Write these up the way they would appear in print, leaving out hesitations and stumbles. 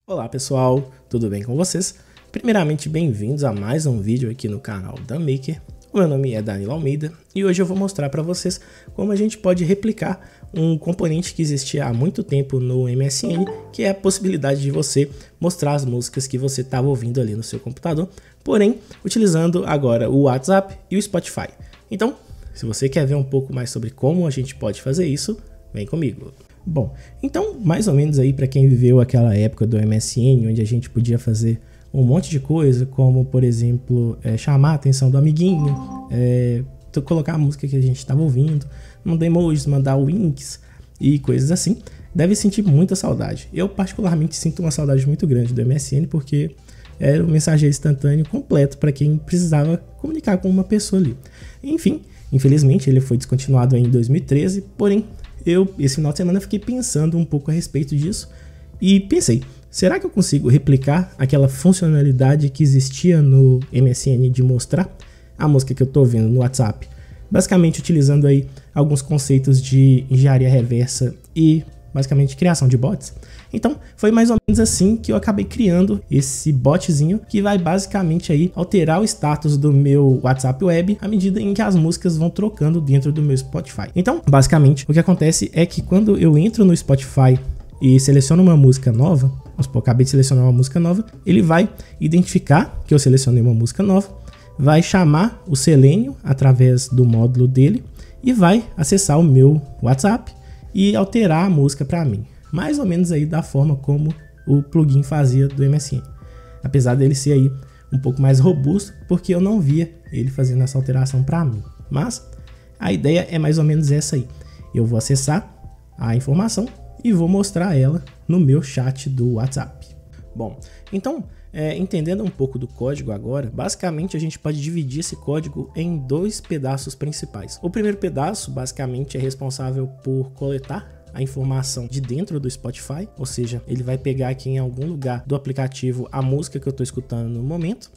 Olá pessoal, tudo bem com vocês? Primeiramente, bem-vindos a mais um vídeo aqui no canal da Maker. O meu nome é Danilo Almeida e hoje eu vou mostrar para vocês como a gente pode replicar um componente que existia há muito tempo no MSN, que é a possibilidade de você mostrar as músicas que você estava ouvindo ali no seu computador, porém utilizando agora o WhatsApp e o Spotify. Então, se você quer ver um pouco mais sobre como a gente pode fazer isso, vem comigo. Bom, então mais ou menos aí para quem viveu aquela época do MSN, onde a gente podia fazer um monte de coisa, como por exemplo, chamar a atenção do amiguinho, colocar a música que a gente estava ouvindo, mandar emojis, mandar winks e coisas assim, deve sentir muita saudade. Eu particularmente sinto uma saudade muito grande do MSN, porque era um mensageiro instantâneo completo para quem precisava comunicar com uma pessoa ali. Enfim, infelizmente ele foi descontinuado em 2013, porém esse final de semana fiquei pensando um pouco a respeito disso e pensei, será que eu consigo replicar aquela funcionalidade que existia no MSN de mostrar a música que eu estou ouvindo no WhatsApp? Basicamente utilizando aí alguns conceitos de engenharia reversa e basicamente criação de bots. Então foi mais ou menos assim que eu acabei criando esse botzinho que vai basicamente aí alterar o status do meu WhatsApp Web à medida em que as músicas vão trocando dentro do meu Spotify. Então basicamente o que acontece é que quando eu entro no Spotify e seleciono uma música nova, vamos supor, acabei de selecionar uma música nova, ele vai identificar que eu selecionei uma música nova, vai chamar o Selenium através do módulo dele e vai acessar o meu WhatsApp e alterar a música para mim. Mais ou menos aí da forma como o plugin fazia do MSN. Apesar dele ser aí um pouco mais robusto, porque eu não via ele fazendo essa alteração para mim. Mas a ideia é mais ou menos essa aí. Eu vou acessar a informação e vou mostrar ela no meu chat do WhatsApp. Bom, então, entendendo um pouco do código agora, basicamente a gente pode dividir esse código em dois pedaços principais. O primeiro pedaço, basicamente, é responsável por coletar a informação de dentro do Spotify, ou seja, ele vai pegar aqui em algum lugar do aplicativo a música que eu estou escutando no momento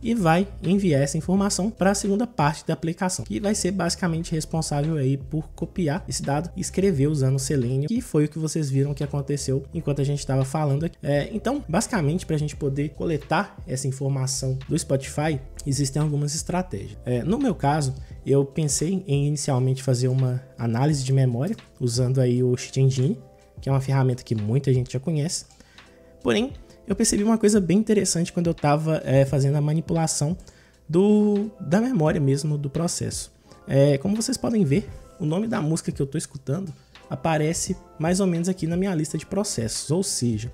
e vai enviar essa informação para a segunda parte da aplicação, que vai ser basicamente responsável aí por copiar esse dado e escrever usando o Selenium, que foi o que vocês viram que aconteceu enquanto a gente estava falando aqui. Então, basicamente, para a gente poder coletar essa informação do Spotify, existem algumas estratégias. No meu caso, eu pensei em inicialmente fazer uma análise de memória usando aí o Cheat Engine, que é uma ferramenta que muita gente já conhece. Porém, eu percebi uma coisa bem interessante quando eu estava fazendo a manipulação da memória mesmo do processo. Como vocês podem ver, o nome da música que eu estou escutando aparece mais ou menos aqui na minha lista de processos. Ou seja,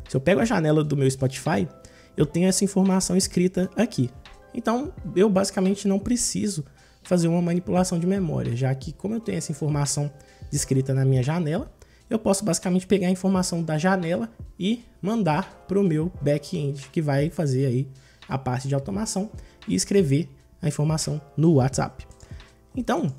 se eu pego a janela do meu Spotify, eu tenho essa informação escrita aqui. Então, eu basicamente não preciso fazer uma manipulação de memória, já que como eu tenho essa informação descrita na minha janela, eu posso basicamente pegar a informação da janela e mandar para o meu back-end, que vai fazer aí a parte de automação e escrever a informação no WhatsApp. Então,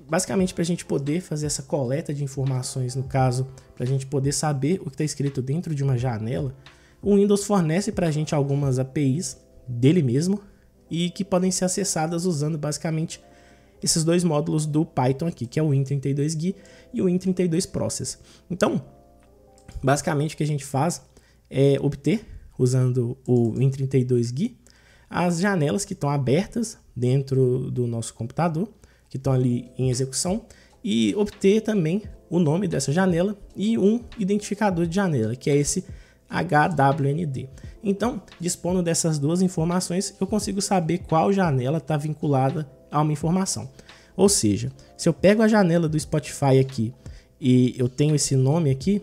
basicamente para a gente poder fazer essa coleta de informações, no caso, para a gente poder saber o que está escrito dentro de uma janela, o Windows fornece para a gente algumas APIs dele mesmo e que podem ser acessadas usando basicamente esses dois módulos do Python aqui, que é o Win32Guy e o Win32Process. Então, basicamente o que a gente faz é obter, usando o Win32Guy, as janelas que estão abertas dentro do nosso computador, que estão ali em execução, e obter também o nome dessa janela e um identificador de janela, que é esse HWND. Então, dispondo dessas duas informações, eu consigo saber qual janela está vinculada a uma informação. Ou seja, se eu pego a janela do Spotify aqui e eu tenho esse nome aqui,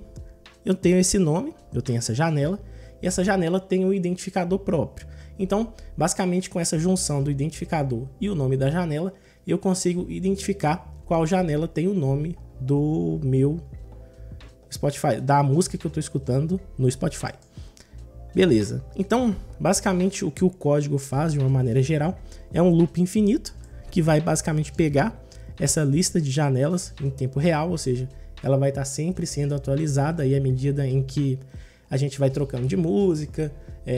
eu tenho esse nome, eu tenho essa janela, e essa janela tem um identificador próprio. Então, basicamente com essa junção do identificador e o nome da janela, eu consigo identificar qual janela tem o nome do meu Spotify, da música que eu estou escutando no Spotify. Beleza, então basicamente o que o código faz de uma maneira geral é um loop infinito que vai basicamente pegar essa lista de janelas em tempo real, ou seja, ela vai estar sempre sendo atualizada aí à medida em que a gente vai trocando de música,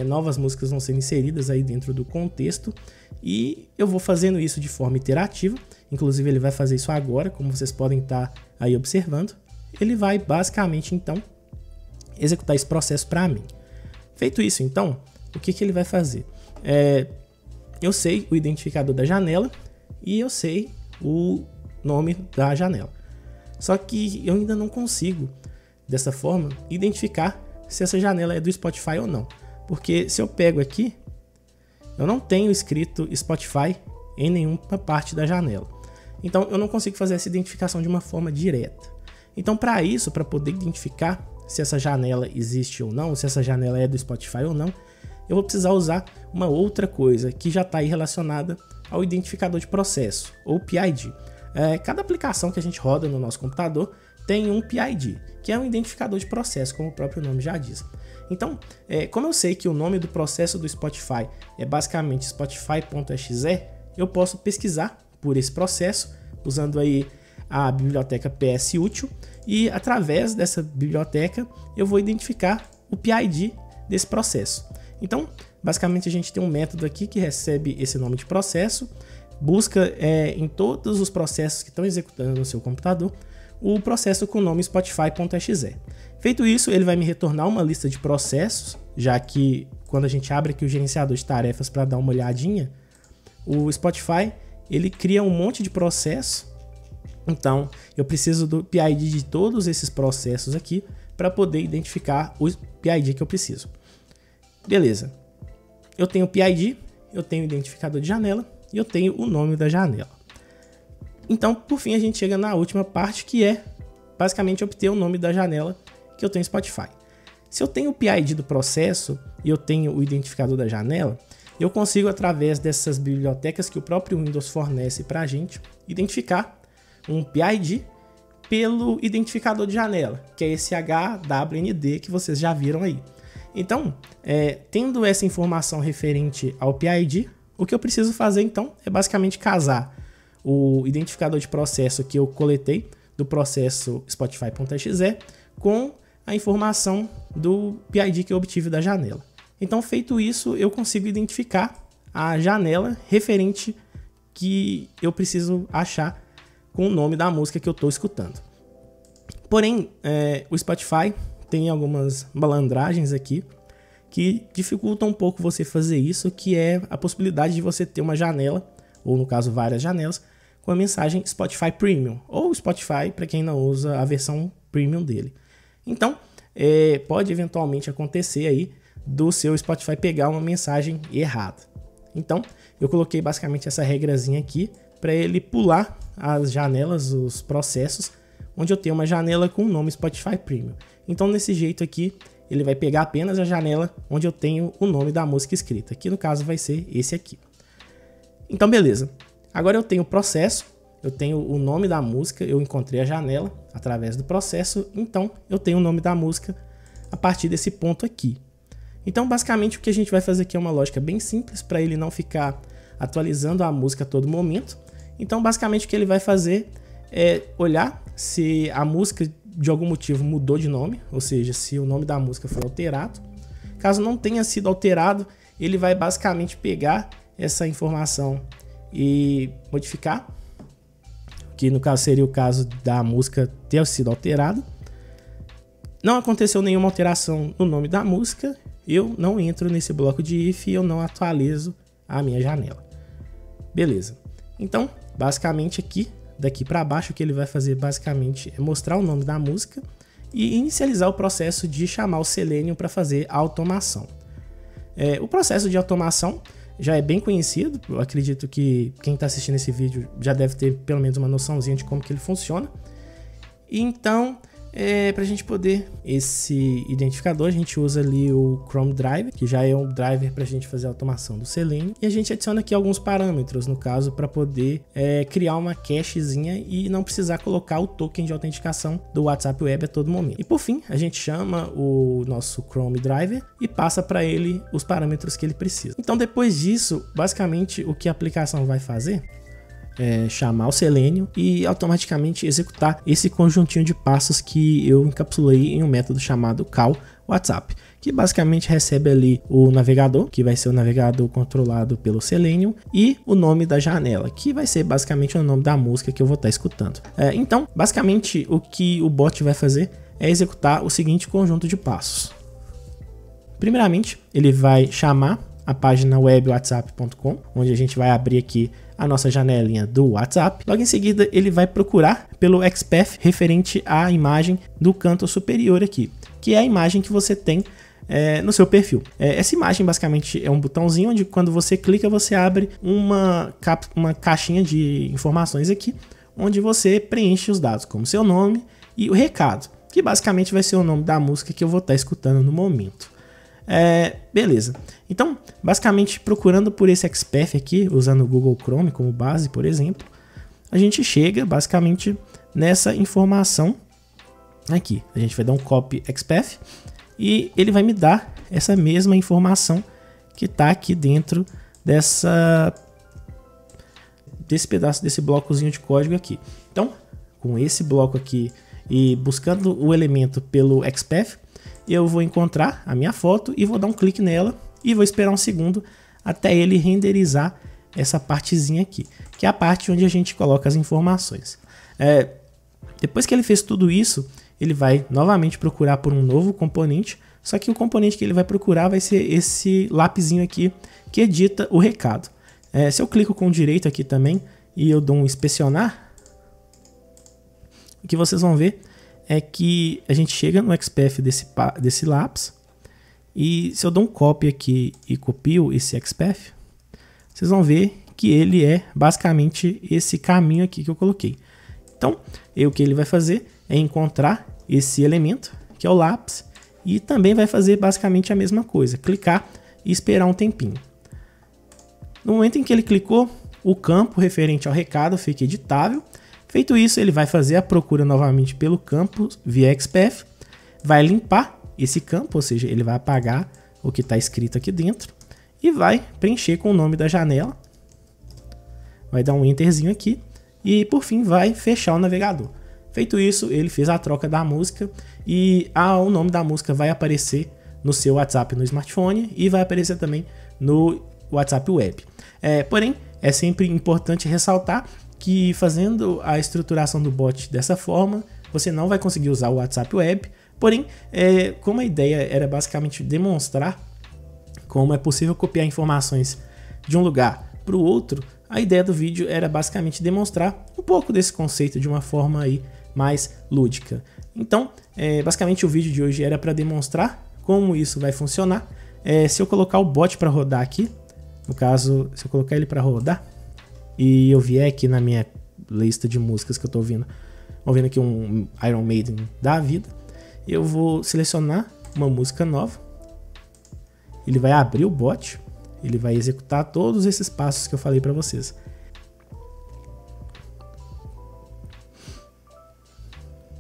novas músicas vão ser inseridas aí dentro do contexto e eu vou fazendo isso de forma iterativa, inclusive ele vai fazer isso agora, como vocês podem estar aí observando. Ele vai basicamente então executar esse processo para mim. Feito isso, então, o que ele vai fazer? Eu sei o identificador da janela e eu sei o nome da janela. Só que eu ainda não consigo, dessa forma, identificar se essa janela é do Spotify ou não. Porque se eu pego aqui, eu não tenho escrito Spotify em nenhuma parte da janela. Então eu não consigo fazer essa identificação de uma forma direta. Então para isso, para poder identificar se essa janela existe ou não, se essa janela é do Spotify ou não, eu vou precisar usar uma outra coisa que já está aí relacionada ao identificador de processo, ou PID. Cada aplicação que a gente roda no nosso computador tem um PID, que é um identificador de processo, como o próprio nome já diz. Então, como eu sei que o nome do processo do Spotify é basicamente spotify.exe, eu posso pesquisar por esse processo, usando aí a biblioteca PSUtil, e através dessa biblioteca eu vou identificar o PID desse processo. Então, basicamente a gente tem um método aqui que recebe esse nome de processo, busca em todos os processos que estão executando no seu computador o processo com o nome spotify.exe. Feito isso, ele vai me retornar uma lista de processos, já que quando a gente abre aqui o gerenciador de tarefas para dar uma olhadinha, o Spotify ele cria um monte de processos. Então, eu preciso do PID de todos esses processos aqui para poder identificar o PID que eu preciso. Beleza. Eu tenho o PID, eu tenho o identificador de janela e eu tenho o nome da janela. Então, por fim, a gente chega na última parte, que é basicamente obter o nome da janela que eu tenho no Spotify. Se eu tenho o PID do processo e eu tenho o identificador da janela, eu consigo, através dessas bibliotecas que o próprio Windows fornece para a gente, identificar um PID pelo identificador de janela, que é esse HWND que vocês já viram aí. Então, tendo essa informação referente ao PID, o que eu preciso fazer então é basicamente casar o identificador de processo que eu coletei do processo spotify.exe com a informação do PID que eu obtive da janela. Então, feito isso, eu consigo identificar a janela referente que eu preciso achar com o nome da música que eu estou escutando. Porém, o Spotify tem algumas malandragens aqui que dificultam um pouco você fazer isso, que é a possibilidade de você ter uma janela, ou no caso várias janelas, com a mensagem Spotify Premium, ou Spotify para quem não usa a versão Premium dele. Então, pode eventualmente acontecer aí do seu Spotify pegar uma mensagem errada. Então, eu coloquei basicamente essa regrazinha aqui para ele pular as janelas, os processos, onde eu tenho uma janela com o nome Spotify Premium. Então, desse jeito aqui, ele vai pegar apenas a janela onde eu tenho o nome da música escrita, que no caso vai ser esse aqui. Então, beleza. Agora eu tenho o processo, eu tenho o nome da música, eu encontrei a janela através do processo, então eu tenho o nome da música a partir desse ponto aqui. Então, basicamente, o que a gente vai fazer aqui é uma lógica bem simples para ele não ficar atualizando a música a todo momento. Então, basicamente, o que ele vai fazer é olhar se a música de algum motivo mudou de nome, ou seja, se o nome da música foi alterado. Caso não tenha sido alterado, ele vai basicamente pegar essa informação e modificar, que no caso seria o caso da música ter sido alterada. Não aconteceu nenhuma alteração no nome da música, eu não entro nesse bloco de if e eu não atualizo a minha janela. Beleza. Então, basicamente aqui, daqui para baixo, o que ele vai fazer basicamente é mostrar o nome da música e inicializar o processo de chamar o Selenium para fazer a automação. O processo de automação já é bem conhecido, eu acredito que quem está assistindo esse vídeo já deve ter pelo menos uma noçãozinha de como que ele funciona. E então, para a gente poder esse identificador, a gente usa ali o Chrome Driver, que já é um driver para a gente fazer a automação do Selenium, e a gente adiciona aqui alguns parâmetros, no caso, para poder criar uma cachezinha e não precisar colocar o token de autenticação do WhatsApp Web a todo momento. E por fim, a gente chama o nosso Chrome Driver e passa para ele os parâmetros que ele precisa. Então, depois disso, basicamente o que a aplicação vai fazer chamar o Selenium e automaticamente executar esse conjuntinho de passos que eu encapsulei em um método chamado call WhatsApp, que basicamente recebe ali o navegador, que vai ser o navegador controlado pelo Selenium, e o nome da janela, que vai ser basicamente o nome da música que eu vou estar escutando. Então, basicamente, o que o bot vai fazer é executar o seguinte conjunto de passos. Primeiramente, ele vai chamar a página web whatsapp.com, onde a gente vai abrir aqui a nossa janelinha do WhatsApp. Logo em seguida, ele vai procurar pelo XPath referente à imagem do canto superior aqui, que é a imagem que você tem no seu perfil. Essa imagem basicamente é um botãozinho onde quando você clica, você abre uma caixinha de informações aqui, onde você preenche os dados, como seu nome e o recado, que basicamente vai ser o nome da música que eu vou estar escutando no momento. Beleza. Então, basicamente, procurando por esse XPath aqui, usando o Google Chrome como base, por exemplo, a gente chega basicamente nessa informação aqui. A gente vai dar um copy XPath e ele vai me dar essa mesma informação que está aqui dentro desse pedaço, desse blocozinho de código aqui. Então, com esse bloco aqui e buscando o elemento pelo XPath, eu vou encontrar a minha foto e vou dar um clique nela e vou esperar um segundo até ele renderizar essa partezinha aqui, que é a parte onde a gente coloca as informações. Depois que ele fez tudo isso, ele vai novamente procurar por um novo componente, só que o componente que ele vai procurar vai ser esse lapisinho aqui que edita o recado. Se eu clico com o direito aqui também e eu dou um inspecionar, o que vocês vão ver é que a gente chega no XPath desse lápis, e se eu dou um copy aqui e copio esse XPath, vocês vão ver que ele é basicamente esse caminho aqui que eu coloquei. Então, o que ele vai fazer é encontrar esse elemento, que é o lápis, e também vai fazer basicamente a mesma coisa, clicar e esperar um tempinho. No momento em que ele clicou, o campo referente ao recado fica editável. Feito isso, ele vai fazer a procura novamente pelo campo via XPath, vai limpar esse campo, ou seja, ele vai apagar o que está escrito aqui dentro e vai preencher com o nome da janela, vai dar um enterzinho aqui e por fim vai fechar o navegador. Feito isso, ele fez a troca da música e o nome da música vai aparecer no seu WhatsApp no smartphone e vai aparecer também no WhatsApp Web. Porém, é sempre importante ressaltar que fazendo a estruturação do bot dessa forma, você não vai conseguir usar o WhatsApp Web. Porém, como a ideia era basicamente demonstrar como é possível copiar informações de um lugar para o outro, a ideia do vídeo era basicamente demonstrar um pouco desse conceito de uma forma aí mais lúdica. Então, basicamente o vídeo de hoje era para demonstrar como isso vai funcionar. Se eu colocar o bot para rodar aqui, no caso, se eu colocar ele para rodar, e eu vier aqui na minha lista de músicas que eu estou ouvindo aqui um Iron Maiden da vida, eu vou selecionar uma música nova, ele vai abrir o bot, ele vai executar todos esses passos que eu falei para vocês.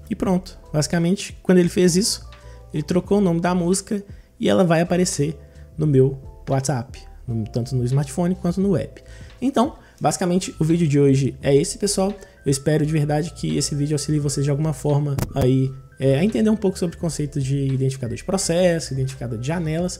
E pronto, basicamente, quando ele fez isso, ele trocou o nome da música e ela vai aparecer no meu WhatsApp, tanto no smartphone quanto no web. Então, basicamente, o vídeo de hoje é esse, pessoal. Eu espero de verdade que esse vídeo auxilie vocês de alguma forma aí, a entender um pouco sobre o conceito de identificador de processo, identificador de janelas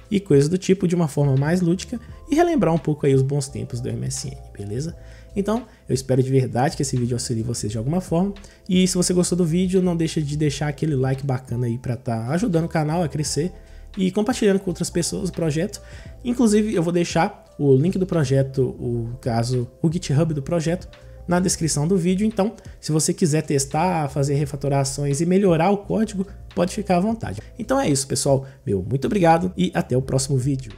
e coisas do tipo de uma forma mais lúdica e relembrar um pouco aí os bons tempos do MSN, beleza? Então, eu espero de verdade que esse vídeo auxilie vocês de alguma forma. E se você gostou do vídeo, não deixa de deixar aquele like bacana aí para estar ajudando o canal a crescer e compartilhando com outras pessoas o projeto. Inclusive, eu vou deixar o link do projeto, o GitHub do projeto, na descrição do vídeo. Então, se você quiser testar, fazer refatorações e melhorar o código, pode ficar à vontade. Então é isso, pessoal. Muito obrigado e até o próximo vídeo.